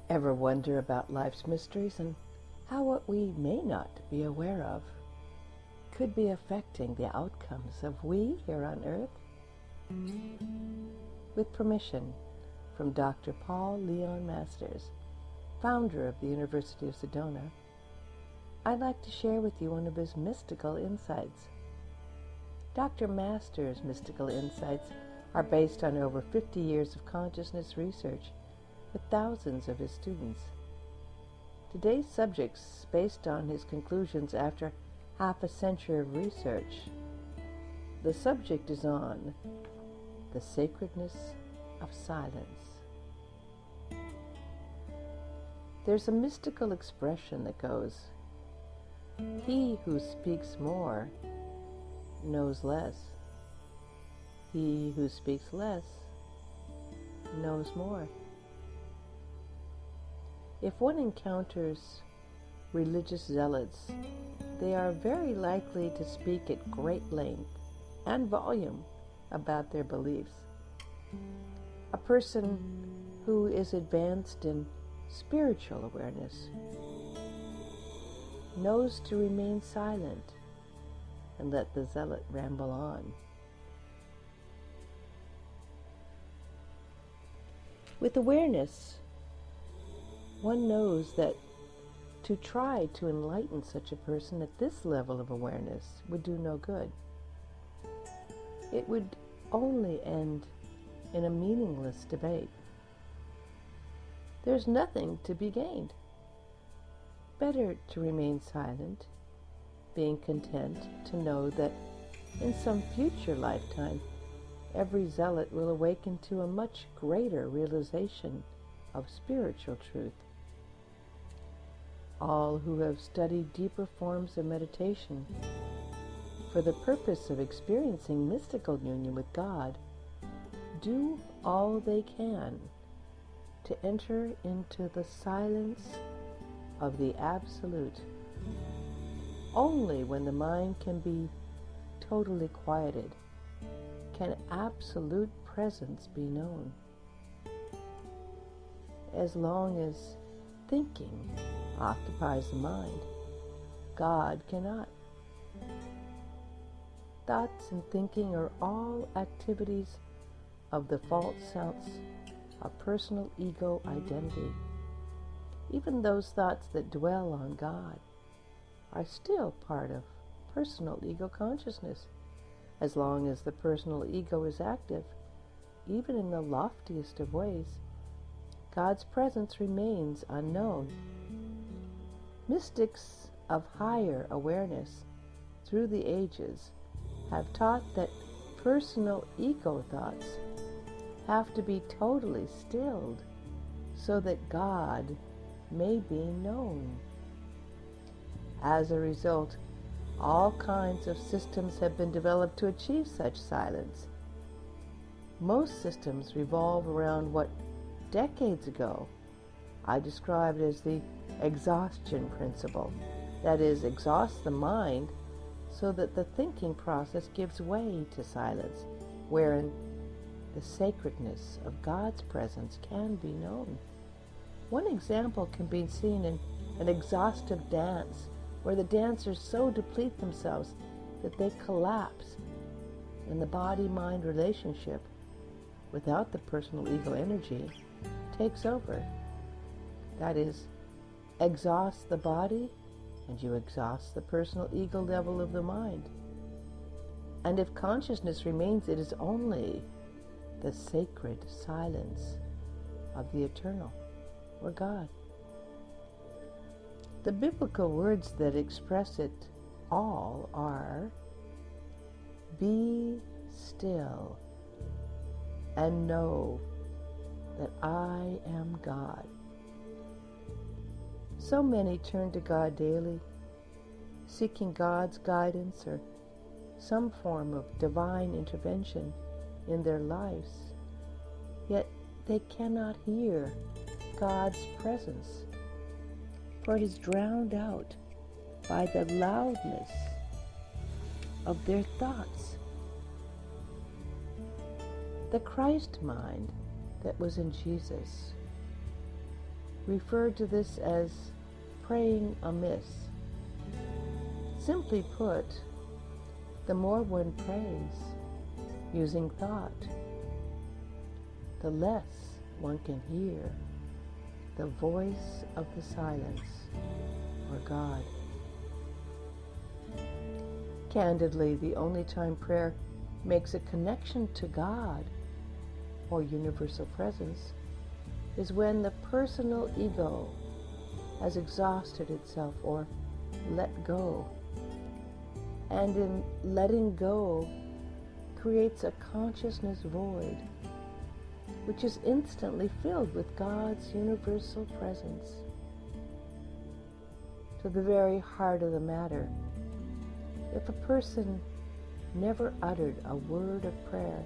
Ever wonder about life's mysteries and how what we may not be aware of could be affecting the outcomes of we here on earth? With permission from Dr. Paul Leon Masters, founder of the University of Sedona, I'd like to share with you one of his mystical insights. Dr. Masters' mystical insights are based on over 50 years of consciousness research with thousands of his students. Today's subject's based on his conclusions after half a century of research. The subject is on the sacredness of silence. There's a mystical expression that goes, "He who speaks more knows less. He who speaks less knows more." If one encounters religious zealots, they are very likely to speak at great length and volume about their beliefs. A person who is advanced in spiritual awareness knows to remain silent and let the zealot ramble on. With awareness, one knows that to try to enlighten such a person at this level of awareness would do no good. It would only end in a meaningless debate. There's nothing to be gained. Better to remain silent, being content to know that in some future lifetime, every zealot will awaken to a much greater realization of spiritual truth. All who have studied deeper forms of meditation for the purpose of experiencing mystical union with God do all they can to enter into the silence of the Absolute. Only when the mind can be totally quieted can absolute presence be known. As long as thinking occupies the mind, God cannot. Thoughts and thinking are all activities of the false sense of personal ego identity. Even those thoughts that dwell on God are still part of personal ego consciousness. As long as the personal ego is active, even in the loftiest of ways, God's presence remains unknown. Mystics of higher awareness through the ages have taught that personal ego thoughts have to be totally stilled so that God may be known. As a result, all kinds of systems have been developed to achieve such silence. Most systems revolve around what decades ago I described as the exhaustion principle. That is, exhaust the mind so that the thinking process gives way to silence, wherein the sacredness of God's presence can be known. One example can be seen in an exhaustive dance, where the dancers so deplete themselves that they collapse, and the body-mind relationship, without the personal ego energy, takes over. That is, exhaust the body, and you exhaust the personal ego level of the mind. And if consciousness remains, it is only the sacred silence of the eternal, or God. The biblical words that express it all are, "Be still and know that I am God." So many turn to God daily, seeking God's guidance or some form of divine intervention in their lives, yet they cannot hear God's presence, for it is drowned out by the loudness of their thoughts. The Christ mind that was in Jesus refer to this as praying amiss. Simply put, the more one prays using thought, the less one can hear the voice of the silence, or God. Candidly, the only time prayer makes a connection to God, or universal presence, is when the personal ego has exhausted itself or let go. And in letting go creates a consciousness void, which is instantly filled with God's universal presence. To the very heart of the matter, if a person never uttered a word of prayer,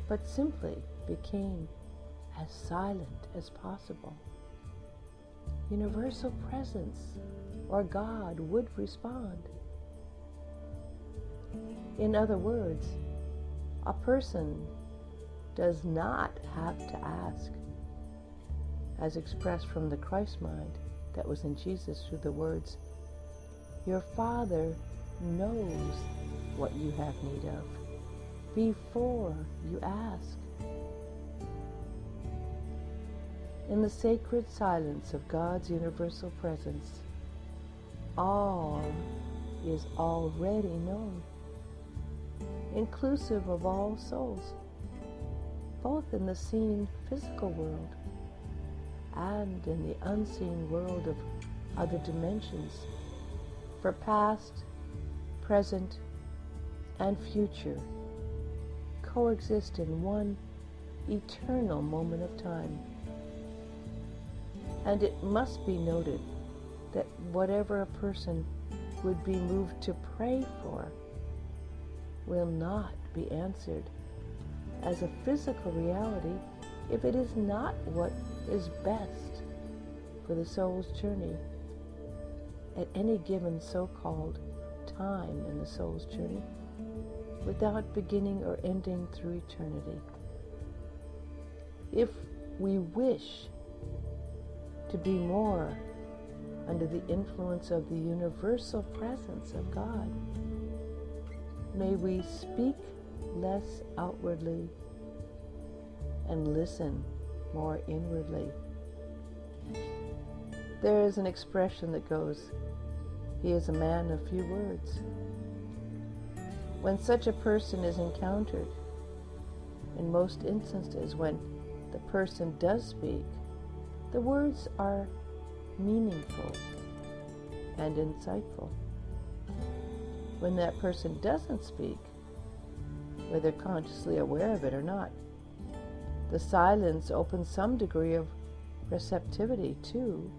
but simply became as silent as possible, universal presence, or God, would respond. In other words, a person does not have to ask, as expressed from the Christ mind that was in Jesus through the words, "Your Father knows what you have need of before you ask." In the sacred silence of God's universal presence, all is already known, inclusive of all souls, both in the seen physical world and in the unseen world of other dimensions, for past, present, and future coexist in one eternal moment of time. And it must be noted that whatever a person would be moved to pray for will not be answered as a physical reality if it is not what is best for the soul's journey at any given so-called time in the soul's journey, without beginning or ending through eternity. If we wish to be more under the influence of the universal presence of God, may we speak less outwardly and listen more inwardly. There is an expression that goes, "He is a man of few words." When such a person is encountered, in most instances when the person does speak, the words are meaningful and insightful. When that person doesn't speak, whether consciously aware of it or not, the silence opens some degree of receptivity to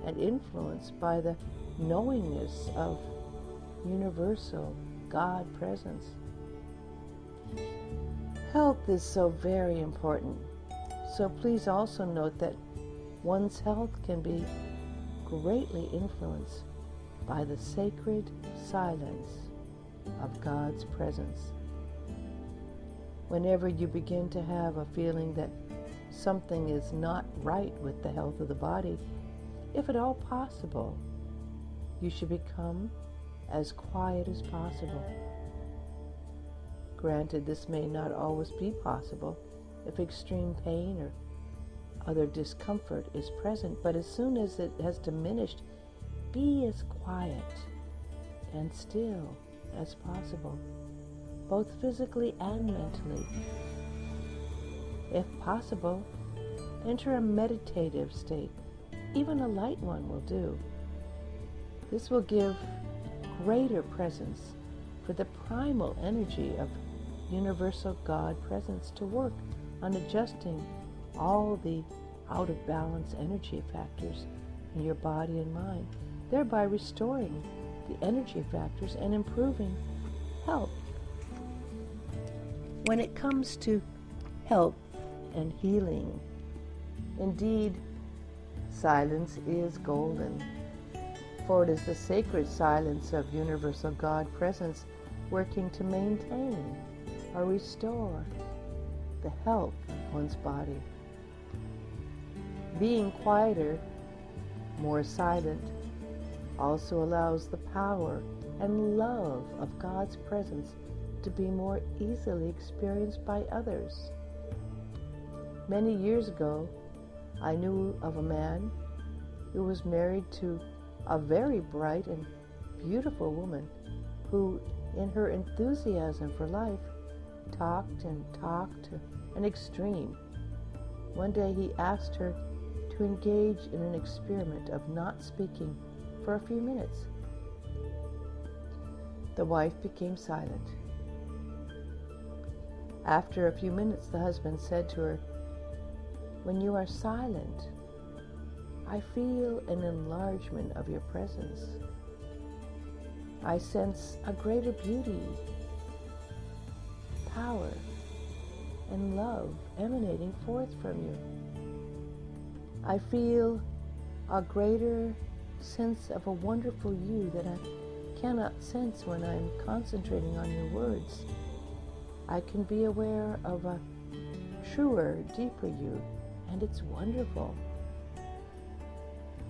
and influence by the knowingness of universal God presence. Health is so very important, so please also note that one's health can be greatly influenced by the sacred silence of God's presence. Whenever you begin to have a feeling that something is not right with the health of the body, if at all possible, you should become as quiet as possible. Granted, this may not always be possible if extreme pain or other discomfort is present, but as soon as it has diminished, be as quiet and still as possible, both physically and mentally. If possible, enter a meditative state. Even a light one will do. This will give greater presence for the primal energy of universal God presence to work on adjusting all the out of balance energy factors in your body and mind, thereby restoring the energy factors and improving health. When it comes to health and healing, indeed, silence is golden, for it is the sacred silence of universal God presence working to maintain or restore the health of one's body. Being quieter, more silent, also allows the power and love of God's presence to be more easily experienced by others. Many years ago, I knew of a man who was married to a very bright and beautiful woman who, in her enthusiasm for life, talked to an extreme. One day he asked her to engage in an experiment of not speaking for a few minutes. The wife became silent. After a few minutes, the husband said to her, "When you are silent, I feel an enlargement of your presence. I sense a greater beauty, power, and love emanating forth from you. I feel a greater sense of a wonderful you that I cannot sense when I'm concentrating on your words. I can be aware of a truer, deeper you, and it's wonderful."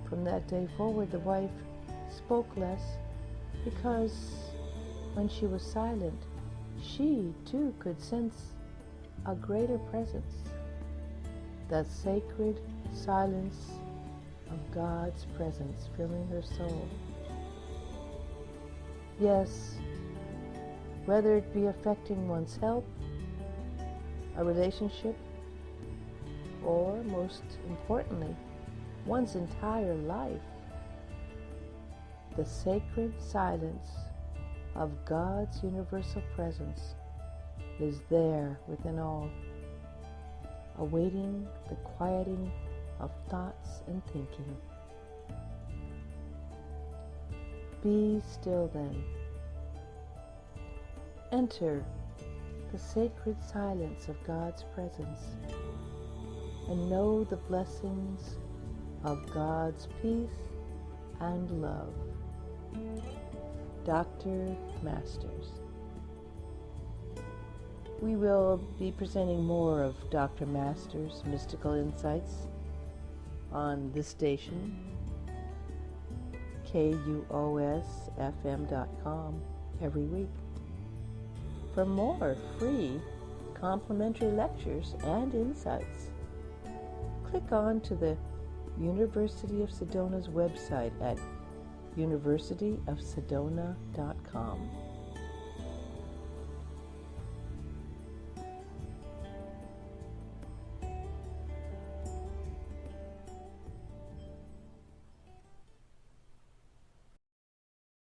From that day forward, the wife spoke less because when she was silent, she too could sense a greater presence, that sacred silence of God's presence filling her soul. Yes, whether it be affecting one's health, a relationship, or most importantly, one's entire life, the sacred silence of God's universal presence is there within all, awaiting the quieting of thoughts and thinking. Be still then. Enter the sacred silence of God's presence and know the blessings of God's peace and love. Dr. Masters. We will be presenting more of Dr. Masters' mystical insights on this station, KUOSFM.com, every week. For more free complimentary lectures and insights, click on to the University of Sedona's website at universityofsedona.com.